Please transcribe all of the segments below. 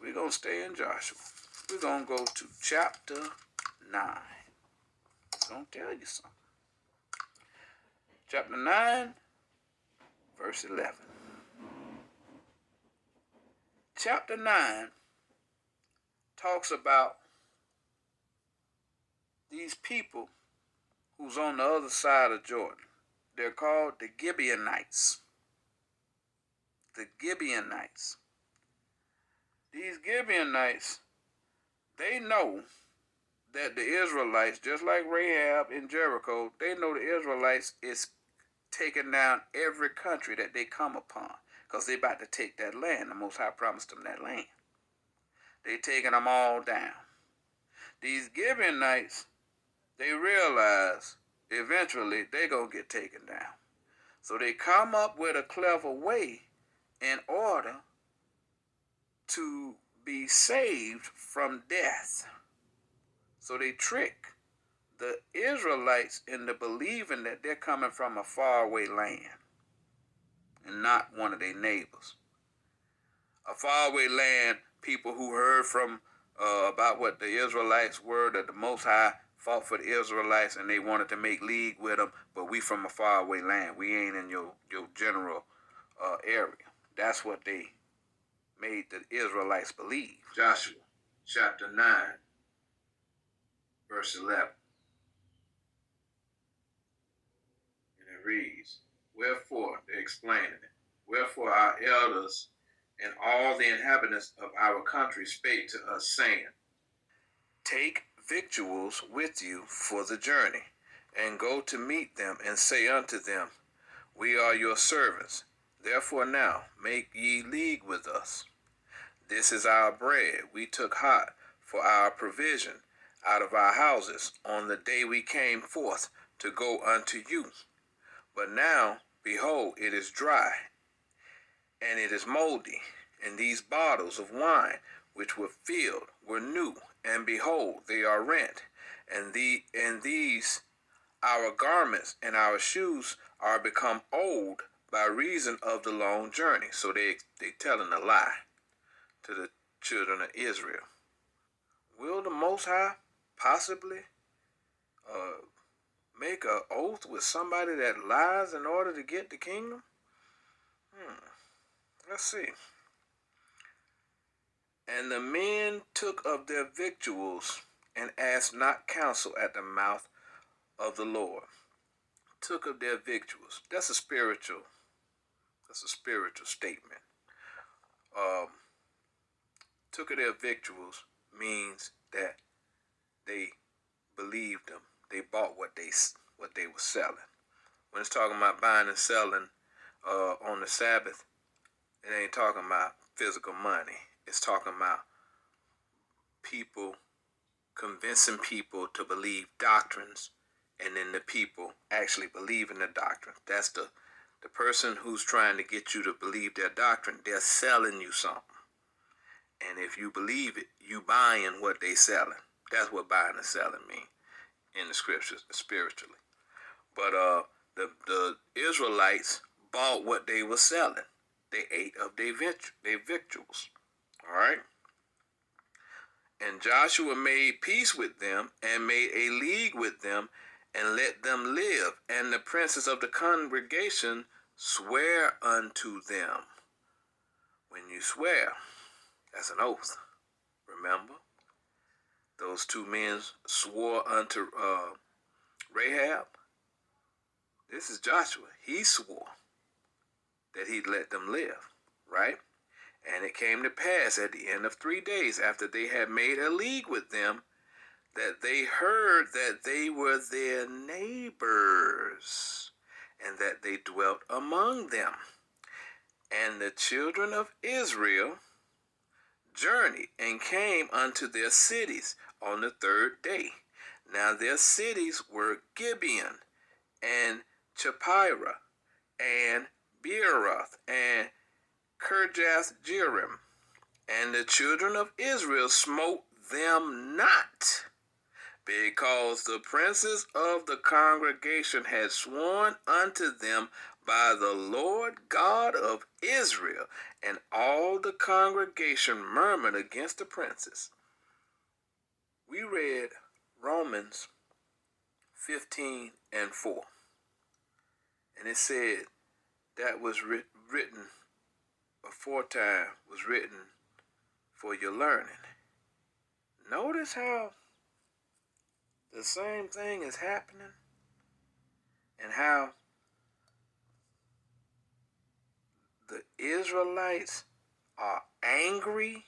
We're going to stay in Joshua. We're going to go to chapter 9. I'm going to tell you something. Chapter 9, verse 11. Chapter 9 talks about these people who's on the other side of Jordan. They're called the Gibeonites. The Gibeonites. These Gibeonites, they know that the Israelites, just like Rahab in Jericho, they know the Israelites is taking down every country that they come upon, because they about to take that land. The Most High promised them that land. They taking them all down. These Gibeonites, they realize eventually they gonna get taken down. So they come up with a clever way in order to be saved from death. So they trick the Israelites into believing that they're coming from a faraway land and not one of their neighbors. A faraway land, people who heard from about what the Israelites were, that the Most High fought for the Israelites and they wanted to make league with them, but we from a faraway land. We ain't in your general area. That's what they made the Israelites believe. Joshua chapter 9, verse 11. And it reads, wherefore, they're explaining it, wherefore our elders and all the inhabitants of our country spake to us, saying, take victuals with you for the journey, and go to meet them, and say unto them, we are your servants. Therefore now make ye league with us. This is our bread we took hot for our provision out of our houses on the day we came forth to go unto you. But now, behold, it is dry, and it is moldy, and these bottles of wine which were filled were new, and behold, they are rent, and these our garments and our shoes are become old by reason of the long journey. So they telling a lie to the children of Israel. Will the Most High possibly make an oath with somebody that lies in order to get the kingdom? Let's see. And the men took of their victuals and asked not counsel at the mouth of the Lord. Took of their victuals. That's a spiritual statement. Took of their victuals means that they believed them. They bought what they were selling. When it's talking about buying and selling on the Sabbath, it ain't talking about physical money. It's talking about people convincing people to believe doctrines, and then the people actually believe in the doctrine. That's the person who's trying to get you to believe their doctrine. They're selling you something. And if you believe it, you buying what they selling. That's what buying and selling mean in the scriptures, spiritually. But the Israelites bought what they were selling. They ate of their victuals. All right? And Joshua made peace with them and made a league with them and let them live. And the princes of the congregation swear unto them. When you swear, that's an oath. Remember? Those two men swore unto Rahab. This is Joshua. He swore that he'd let them live, right? And it came to pass at the end of 3 days after they had made a league with them, that they heard that they were their neighbors, and that they dwelt among them. And the children of Israel journeyed and came unto their cities on the 3rd day. Now their cities were Gibeon, and Chephirah, and Beeroth, and Kirjath Jearim. And the children of Israel smote them not, because the princes of the congregation had sworn unto them by the Lord God of Israel. And all the congregation murmured against the princes. We read Romans 15:4. And it said that was written aforetime, was written for your learning. Notice how the same thing is happening and how the Israelites are angry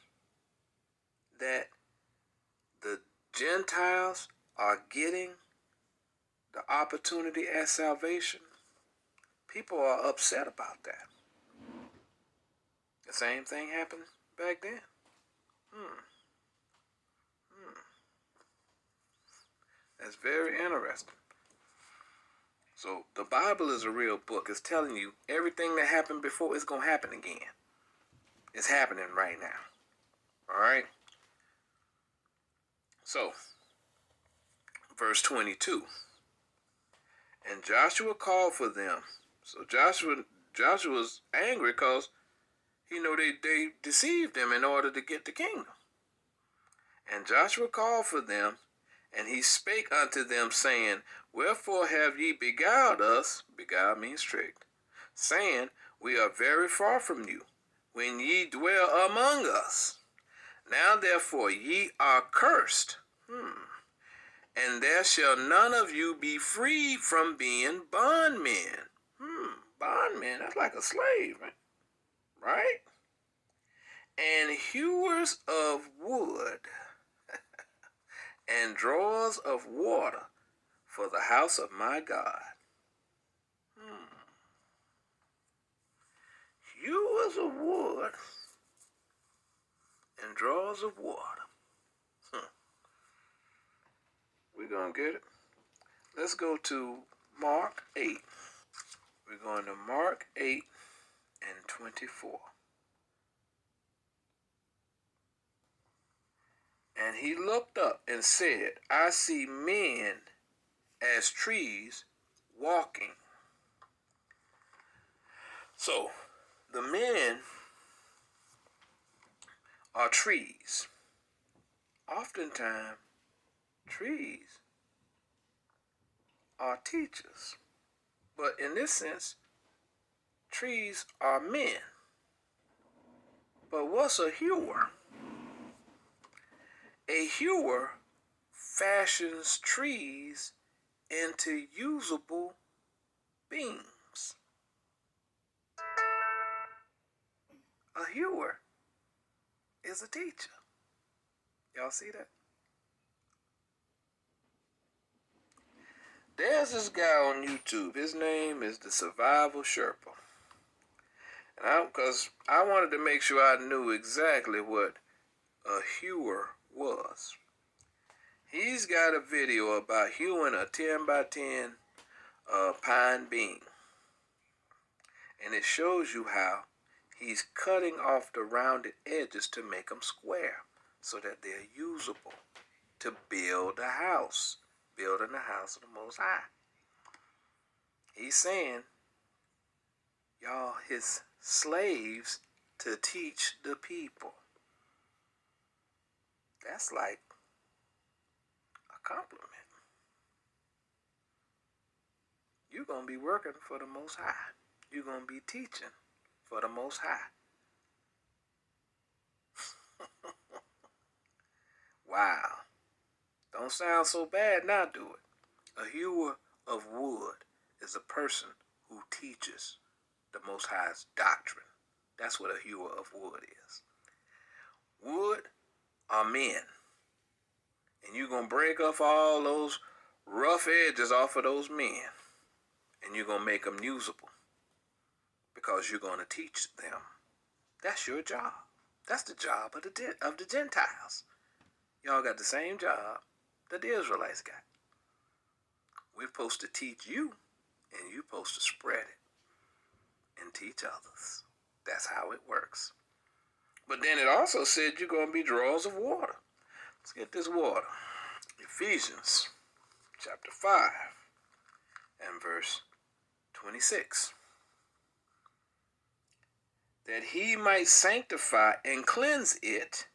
that the Gentiles are getting the opportunity at salvation. People are upset about that. The same thing happened back then. That's very interesting. So the Bible is a real book. It's telling you everything that happened before is going to happen again. It's happening right now. All right? So, verse 22. And Joshua called for them. So Joshua's angry because he know they deceived him in order to get the kingdom. And Joshua called for them, and he spake unto them, saying, Wherefore have ye beguiled us? Beguiled means tricked. Saying, We are very far from you, when ye dwell among us. Now therefore ye are cursed, and there shall none of you be freed from being bondmen. Bondmen, that's like a slave, right? And hewers of wood, and drawers of water for the house of my God. Hewers of wood and drawers of water. We're going to get it. Let's go to Mark 8. We're going to Mark 8:24. And he looked up and said, I see men as trees walking. So, the men are trees. Oftentimes, trees are teachers. But in this sense, trees are men. But what's a hewer? A hewer fashions trees into usable beings. A hewer is a teacher. Y'all see that? There's this guy on YouTube. His name is the Survival Sherpa. And because I wanted to make sure I knew exactly what a hewer was. He's got a video about hewing a 10 by 10 pine beam. And it shows you how he's cutting off the rounded edges to make them square so that they're usable to build a house. Building the house of the Most High. He's saying, y'all, his slaves to teach the people. That's like a compliment. You're going to be working for the Most High. You're going to be teaching for the Most High. Wow. Don't sound so bad now, do it? A hewer of wood is a person who teaches the Most High's doctrine. That's what a hewer of wood is. Wood are men. And you're going to break off all those rough edges off of those men. And you're going to make them usable. Because you're going to teach them. That's your job. That's the job of the Gentiles. Y'all got the same job that the Israelites got. We're supposed to teach you, and you're supposed to spread it and teach others. That's how it works. But then it also said you're going to be drawers of water. Let's get this water. Ephesians chapter 5 and verse 26. that he might sanctify and cleanse it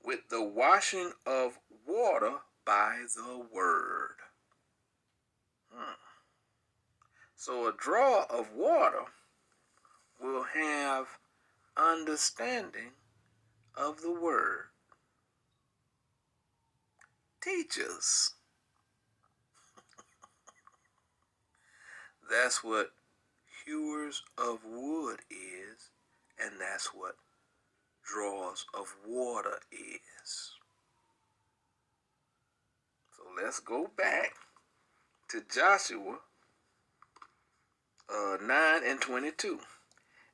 with the washing of water by the word. So a draw of water will have understanding of the word. Teachers. That's what hewers of wood is, and that's what drawers of water is. So let's go back to Joshua 9:22.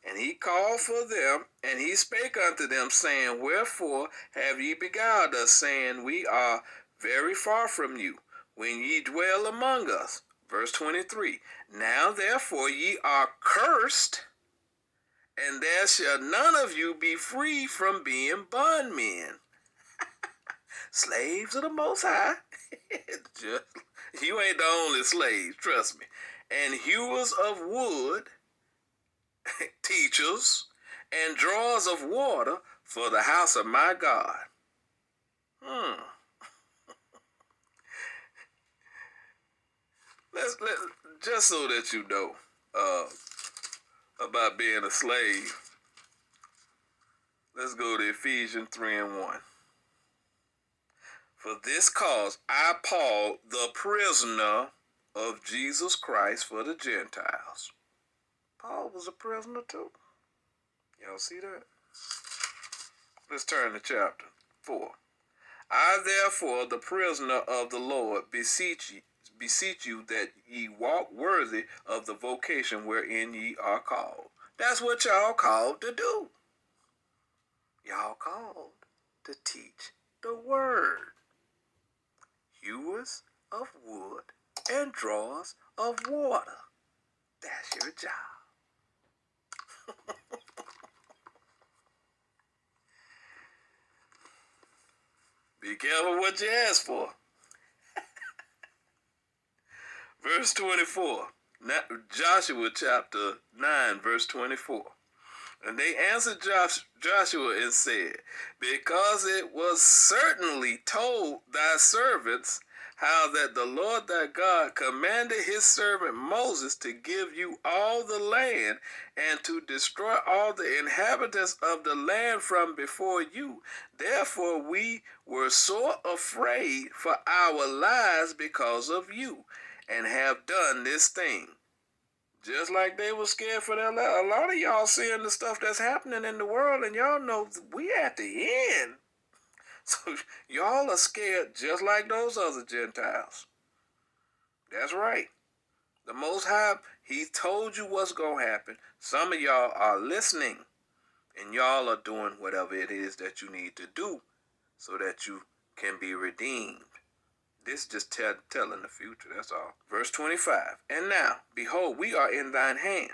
And he called for them, and he spake unto them, saying, Wherefore have ye beguiled us, saying, We are very far from you, when ye dwell among us? Verse 23. Now therefore ye are cursed, and there shall none of you be free from being bondmen. Slaves of the Most High. You ain't the only slaves, trust me. And hewers of wood, teachers, and drawers of water for the house of my God. Let's just so that you know about being a slave. Let's go to Ephesians 3:1. For this cause I, Paul, the prisoner of Jesus Christ for the Gentiles. Paul was a prisoner too. Y'all see that? Let's turn to chapter 4. I therefore, the prisoner of the Lord, beseech you that ye walk worthy of the vocation wherein ye are called. That's what y'all called to do. Y'all called to teach the word. Hewers of wood and drawers of water. That's your job. Be careful what you ask for. Verse 24. Joshua chapter 9, verse 24. And they answered Joshua and said, Because it was certainly told thy servants how that the Lord thy God commanded his servant Moses to give you all the land and to destroy all the inhabitants of the land from before you. Therefore we were sore afraid for our lives because of you, and have done this thing. Just like they were scared for their life. A lot of y'all seeing the stuff that's happening in the world, and y'all know we at the end. So y'all are scared just like those other Gentiles. That's right. The Most High, he told you what's going to happen. Some of y'all are listening, and y'all are doing whatever it is that you need to do so that you can be redeemed. This just telling the future, that's all. Verse 25. And now, behold, we are in thine hand.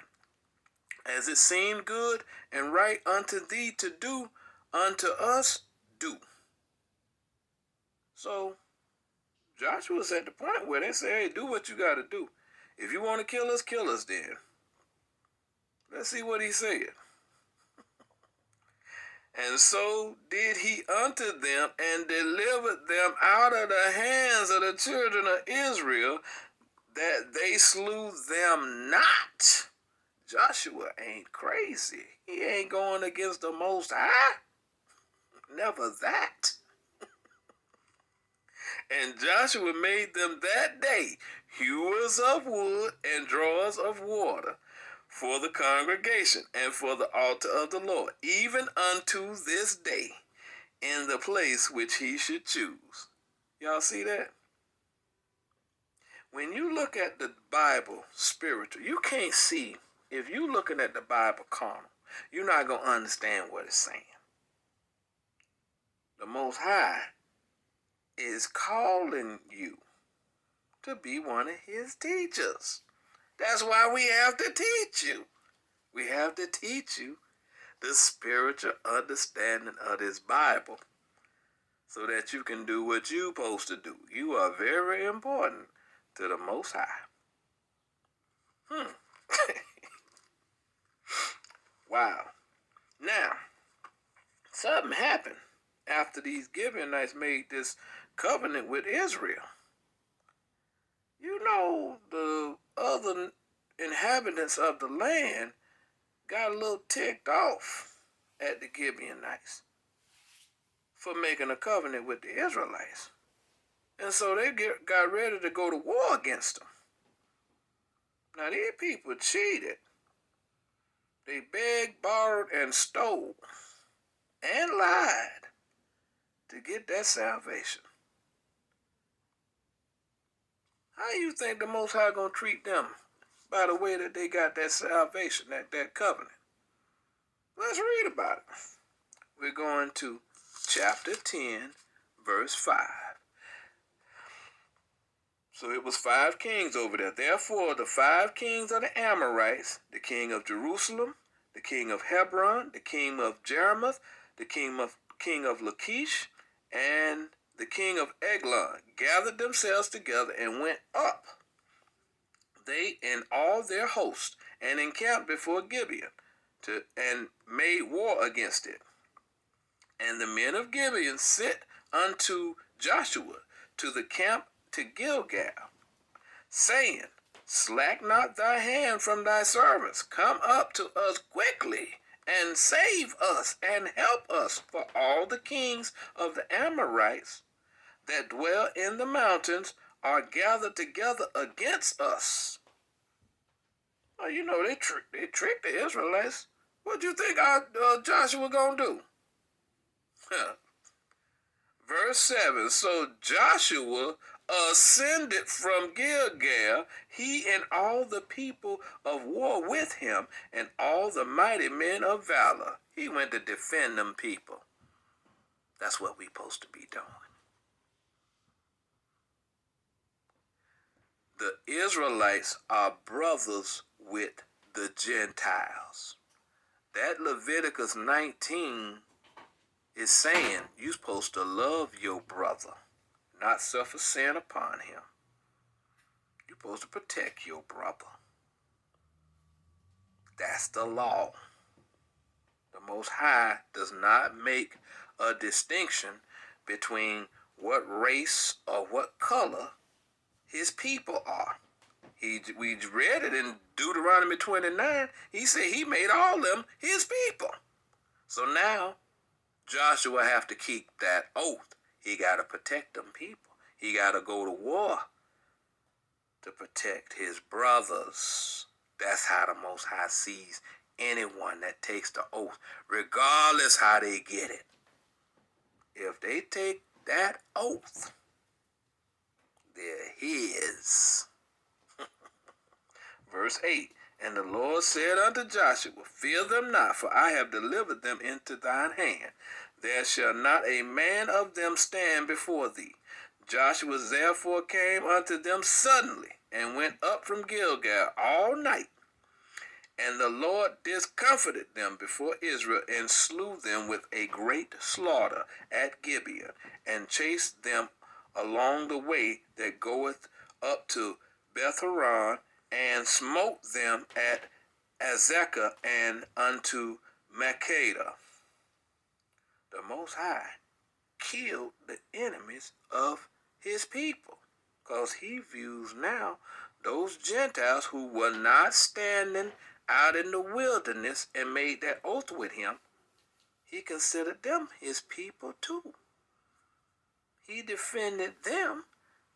As it seemed good and right unto thee to do unto us, do. So Joshua's at the point where they say, hey, do what you got to do. If you want to kill us then. Let's see what he said. And so did he unto them, and delivered them out of the hands of the children of Israel, that they slew them not. Joshua ain't crazy. He ain't going against the Most High. Never that. And Joshua made them that day hewers of wood and drawers of water for the congregation and for the altar of the Lord, even unto this day, in the place which he should choose. Y'all see that? When you look at the Bible spiritual, you can't see. If you're looking at the Bible carnal, you're not going to understand what it's saying. The Most High is calling you to be one of his teachers. That's why we have to teach you. We have to teach you the spiritual understanding of this Bible so that you can do what you're supposed to do. You are very important to the Most High. Wow. Now, something happened after these Gibeonites made this covenant with Israel. You know, the other inhabitants of the land got a little ticked off at the Gibeonites for making a covenant with the Israelites. And so they got ready to go to war against them. Now, these people cheated. They begged, borrowed, and stole and lied to get that salvation. How you think the Most High gonna treat them by the way that they got that salvation, that covenant? Let's read about it. We're going to chapter 10, verse 5. So it was 5 kings over there. Therefore, the 5 kings of the Amorites, the king of Jerusalem, the king of Hebron, the king of Jarmuth, the king of Lachish, and the king of Eglon, gathered themselves together and went up, they and all their host, and encamped before Gibeon, and made war against it. And the men of Gibeon sent unto Joshua to the camp to Gilgal, saying, Slack not thy hand from thy servants. Come up to us quickly, and save us, and help us, for all the kings of the Amorites that dwell in the mountains are gathered together against us. Well, you know, they tricked the Israelites. What do you think Joshua gonna do? Verse 7, so Joshua ascended from Gilgal, he and all the people of war with him, and all the mighty men of valor. He went to defend them people. That's what we supposed to be doing. The Israelites are brothers with the Gentiles. That Leviticus 19 is saying you're supposed to love your brother, not suffer sin upon him. You're supposed to protect your brother. That's the law. The Most High does not make a distinction between what race or what color his people are. We read it in Deuteronomy 29. He said he made all them his people. So now Joshua have to keep that oath. He got to protect them people. He got to go to war to protect his brothers. That's how the Most High sees anyone that takes the oath, regardless how they get it. If they take that oath, they're his. Verse 8, and the Lord said unto Joshua, Fear them not, for I have delivered them into thine hand. There shall not a man of them stand before thee. Joshua therefore came unto them suddenly, and went up from Gilgal all night. And the Lord discomfited them before Israel, and slew them with a great slaughter at Gibeon, and chased them along the way that goeth up to Beth-horon, and smote them at I.O.C.K and unto Makkedah. The Most High killed the enemies of his people, because he views now those Gentiles who were not standing out in the wilderness and made that oath with him. He considered them his people too. He defended them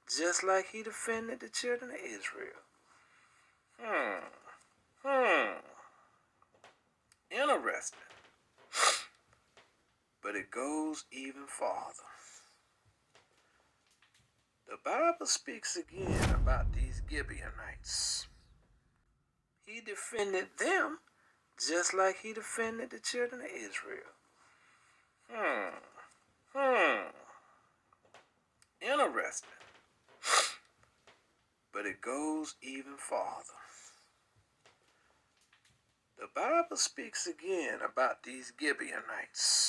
just like he defended the children of Israel. Interesting. But it goes even farther. The Bible speaks again about these Gibeonites. He defended them just like he defended the children of Israel. Interesting. But it goes even farther. The Bible speaks again about these Gibeonites.